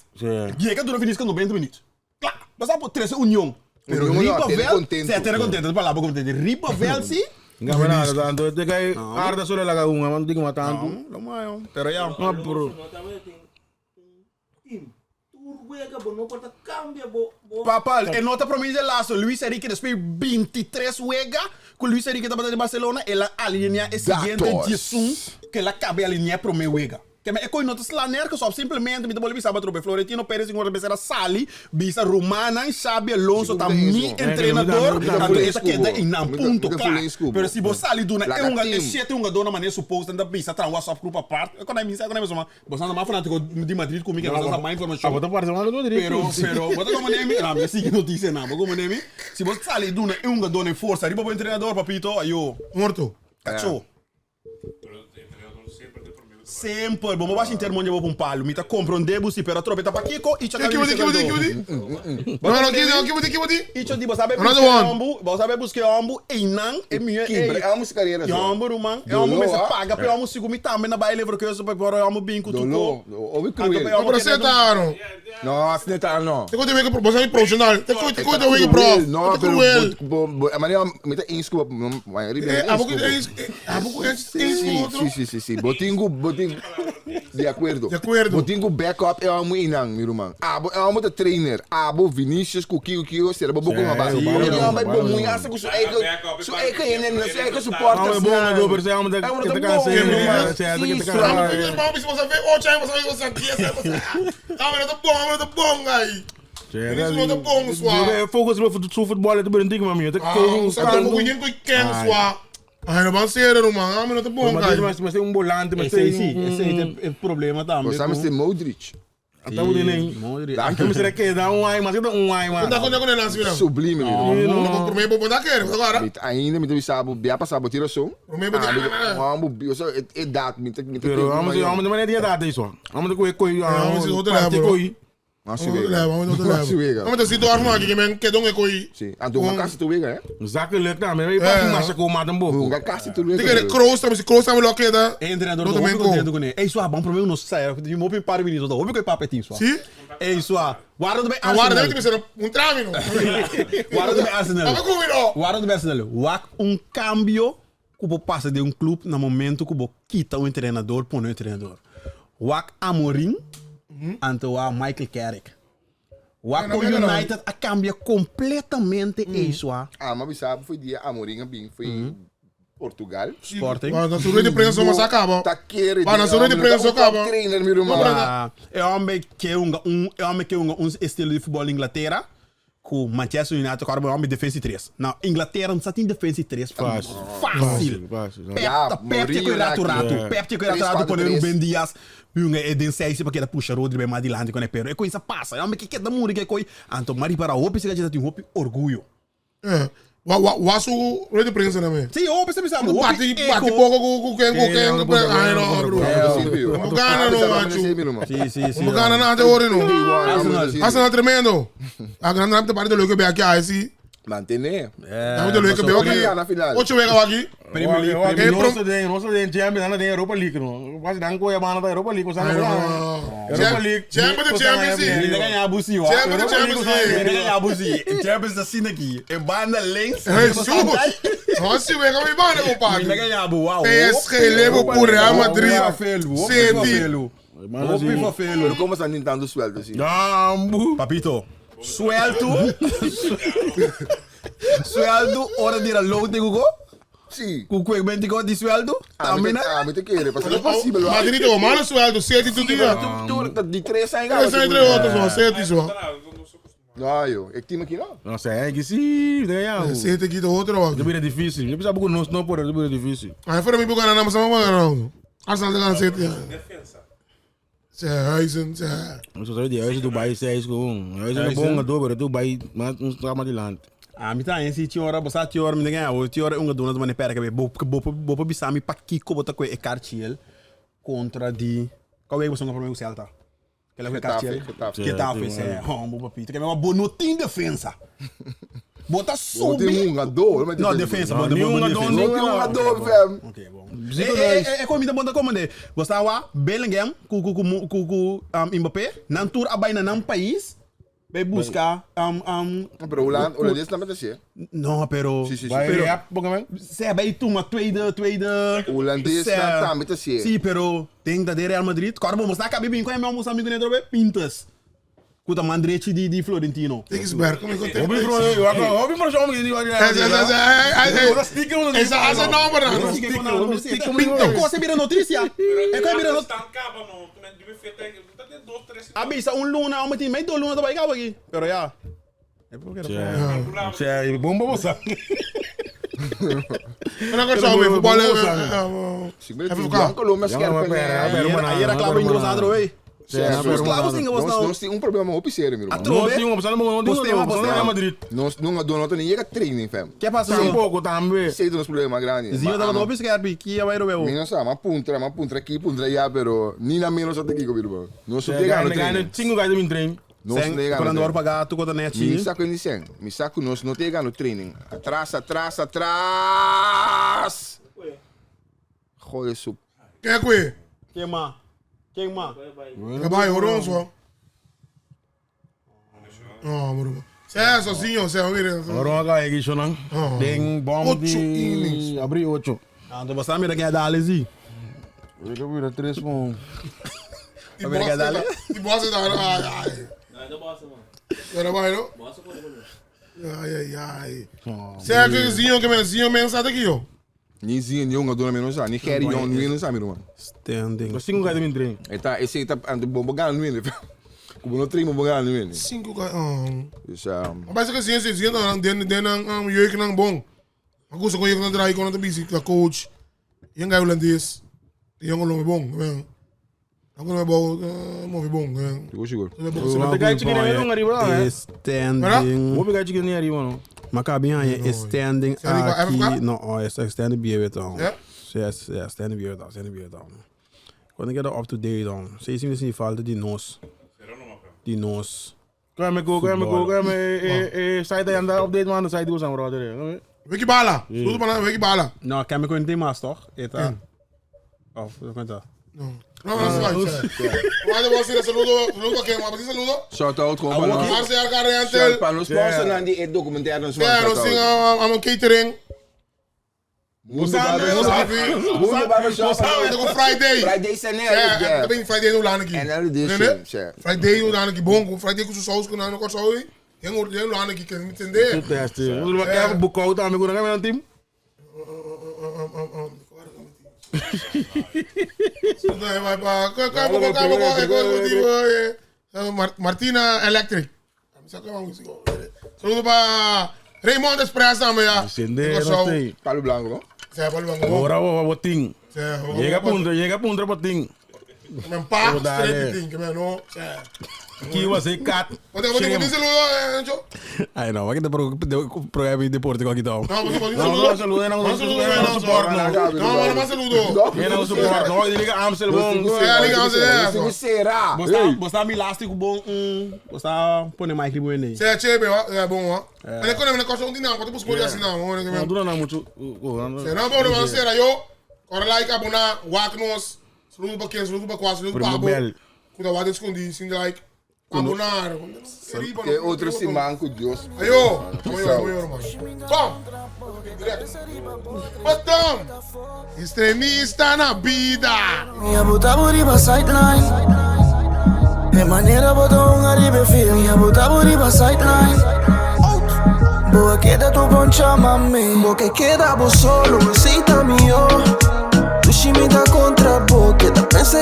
Chega dura Vinícius 90 minutos. Claro, mas a por 13 união. Pero Ripavel, se até contente, para lá contente. Ripavel sim. Não vai nada tanto. Te cai arda solo la gaunga, mas não digo mais tanto. Não mais. Pero já. Não, bro. Papal, e nota para mim de laço, Luis Enrique depois 23 wega, com Luis Enrique da de Barcelona, ela alinha o seguinte disum que ela cabe alinhar para o meu wega. Que é coisa nota slaner que só simplesmente me dá sabe trobe Florentino Pérez agora vai Sali, bisa Romana, Xabi Alonso também treinador, então essa queda em não ponto claro. Pero se você Sali dona é uma dona maneira suposta da bisa tra WhatsApp grupo a parte, quando é missa, você anda mais fanático de Madrid comigo, você anda mais informação. Bota parte mal do Madrid. Pero bota como nome, não, me siga notícia não, como nome. Se você Sali dona é uma dona força, riba bom treinador, papito, ayo. Morto. Cachorro. Sempre, vamos baixar inteiro onde eu vou um palo. Me tá compra debusi, pero trope tá para Kiko e chega aqui. Não, e eu digo, sabe buscar ombu e não é minha. É uma carreira. E ombu rumang, é ombu me se paga para ombu sigo me também na baile ver que eu sou para ombu binco tu co. Ouve cruel. Mas você tá não. Nossa, não tá não. Te conta que você é profissional. Te conta que pro. Não, cruel. Mas eu me tá inscrevo, mas sim. Botingo de acordo. Botingo backup é um inang, meu irmão. É um trainer. Vinícius com Kiko, será bom com a base. Ele é vai bom muito, acha que isso é que ele não sei que suporta. É bom, do percebe onde que tá cansado. Vamos se você vê, você aqui, tá bom aí. Focus op voetbal, het gebeurt een ding met me. Ah, não vai ser, irmão. Ah, mas não tá bom, cara. Mas tem volante, mas esse é o problema também. Você sabe se Modric. Até o nem. Aqui me será que dá ai, mas dá ai, mas. Quando nasce, não. Sublime, não. Primeiro vou dar quero agora. Ainda me deu sabe, bia passar a tiração. Primeiro eu só é data, me Pero vamos de maneira de data isso. Vamos de coi, vamos de coi. Mas se Vamos vega. levar. Vamos se doar aqui que men que dong é coi. Sim, ando uma casa tu vega, Zakelijk também, mas passa mais com o mata um pouco. Uma casa tu Tem vega. que cross também, se cross também logo da. Ei, treinador, Não do também hopi com. contento com ele. Ei, sua, bom problema não sai. De mopi para o menino, hopi que papo é isso. Sim? Ei, sua, guarda do bem Agora deve Arsenal. ser trámino. Guarda do bem Arsenal. Vamos comigo. Guarda do bem Arsenal. Wak cambio que você passa de clube no momento que você quita treinador por treinador. Wak Amorim ante o Michael Carrick. Wak United a cambia completamente isso. Mas sabe, foi dia Amorim, bem, foi Portugal. Sporting. Na sua de prensa mas acaba. Tá querendo. Na sua de prensa acaba. Trainer, meu irmão. É homem que é um estilo de futebol Inglaterra. Com Manchester United, agora é homem defesa 3. Na Inglaterra não só tem defesa 3. Fácil. Pep tinha que ir rato. Pep tinha que ir rato por o Ben Dias. É de 6 para que ele puxa Rodri bem mais adiante quando é pero. É coisa passa. É homem que quer dar muito que coi. Então, Mari para o se já tem um orgulho. É. Wasu rede prensa também. Sim, o percebe sabe. Bate pouco com quem. Ai não, bro. Não gana não, macho. Sim. Não gana nada hoje não. Arsenal tremendo. A grande rápida parte do Luque aqui aí. Mantener. É o Luque aqui. 8 vega aqui. Nossa de Champions, não tem Europa League não. Quase não coi a banda da Europa League, sabe? Europa League. Champions Ele ganha a busi, ó. Ele ganha a busi. Champions assim aqui. É banda lens. Nossa, vega me banda, compadre. Ele ganha a busi. PSG leva por Real Madrid. Pero como están tentando sueldo assim? Papito, sueldo, hora de ir ao low de Google. Sim. Com o 24 de sueldo, também, né? Me te quer, porque não é possível. Madrid tem o mano sueldo, 7 tu dia. De 3 anos. Essa entre outros, 7 só. Não, eu. É que time aqui não? Nossa, é que sim, ganhar. 7 aqui do outro. Isso é difícil. Eu pensava que não pode, isso é difícil. Aí fora me bugar na massa, mas não. Arsenal ganha 7. Defensa. Huizen, Eu só sei de hoje Dubai 6 com 1. Hoje é bom a dobra, Dubai, mas não está mais adiante. Mi tá esse tiora, bossa tiora, me ganha, o tiora uma dona do mane pera que bo bisami pa kiko bota ko e Cartier contra di. Qual é o som para o Celta? Que é Cartier. Que tá fez é, bo papito, que é uma bonotin defensa. Bota subir. Não, defensa, bota um ador, velho. Ok, bom. É comida bonda como de. Você wa Bellingham com Mbappé, nan tour abai nan país. Vai buscar Pero holandês também tá assim. não, pero se vai tu uma tweede Holandês também tá assim. sim, pero tem da Real Madrid. Agora vamos mostrar que bem com meu amigo dentro be pintas. Com a mandrete de Florentino. Tem que esperar, como é que eu Ouvi para o homem que essa não, mano. Pinto, você vira notícia. É que vira notícia. Abisa luna, uma time, meio luna vai cá aqui. Pero já. É porque é bom para você. Não quero só o futebol aí era claro engrossado, véi. Nós temos problema com o sério, meu irmão. Nós tínhamos opção, não Madrid. Nós não tem nem treino, fam. Que passa Um pouco também. Sei dos problemas grandes. Zinho tava no bisquete, que ia vai no meu. Não sabe, mas puntra aqui, puntra allá, pero nem na menos até aqui, meu irmão. Nós só Ganha treino. 5 gajos em treino. Nós não Quando ganhamos. andou pagar tu conta net. Me saco em cem. Me saco nós não tem treino. Atrás. Joder, isso. Quem é que Quem mais? vai, Oronso. Ah, mano. Você é sozinho, você é mira. Agora agora é isso não. Tem bom de abrir 8. Então você mira quem é da Alesi. Eu vou virar 3 com E bosta da. Ai. Não bosta, mano. Era vai, não? Bosta com ele. Ai. Você é que zinho que menzinho mensado aqui, ó. Nizinho, nenhum adoro menos já. Nem quer ir, não menos já, meu irmão. Standing. 5 gajos em treino. Esse tá ando bom ganhando no ele. Como não treino bom ganhando no ele. 5 Isso Mas que zinho não den jeuk não bom. Aku sa ko yung na-try ko na busy ka coach. Yung guy holandês. Yung ulo bom. Ako na bom mo bom. Ficou seguro. Mas gajos que nem não arriba lá. Standing. Vou pegar que nem arriba não. Macabinha é standing aqui. Não, é standing beer então. Yes, standing beer então. Quando eu get up to date então. Sei se me falta de nós. die nos. Kan je site daar aan de update man, de site die we zijn bro. Wiki Bala. Saludo para Wiki Bala. Nou, kan ik een thema's toch? Eta. Of wat is dat? No, that's right. Why was it saludo que más saludo? Shout out gewoon van ons. Marcia Carrentel. Shout van ons sponsor aan die documentaire. Ja, we zingen aan een catering. Friday. Friday zijn er. Ja, dat ben je Friday nu laat ik. En dan dit shit. Friday nu laat ik bon, Friday ku saus ku na no korso hoy. Yang laat ik kan niet entender. Tudo é assim. Vamos lá que é buco tá amigo na team. Martina Electric. Saludo para Raymond Express também, ya. Palo Blanco. Ahora vamos botín. Llega a punto botín. Me empaco, straight que me no. Aqui você cat. Pode saludo, Anjo. Ai não, vai que programa de Portugal aqui então. Não, saludo, não suporte não. Não, mas saludo. Não suporte, não, liga Amstel bom. Liga Amstel. Será? Você me elástico bom, você põe mais que bom aí. Você é bom, ó. Ele quando ele costa dinheiro, quando buscou assim não, não dura não muito. Você não pode mais ser eu. Ora like abona, waknos. Saludo para quem, saludo para quase, saludo para abo. Cuida vai esconder, sim like. Abonar. Que outro se manco Deus. Ayo, irmão. Bom. Botão. Extremista na vida. Minha bota buriba sideline. De maneira botão arriba feel. Minha bota buriba sideline. Boa queda tu poncha mami. Boa que queda bo solo, aceita-me yo. Tu chimita contra boa, que tá pensando.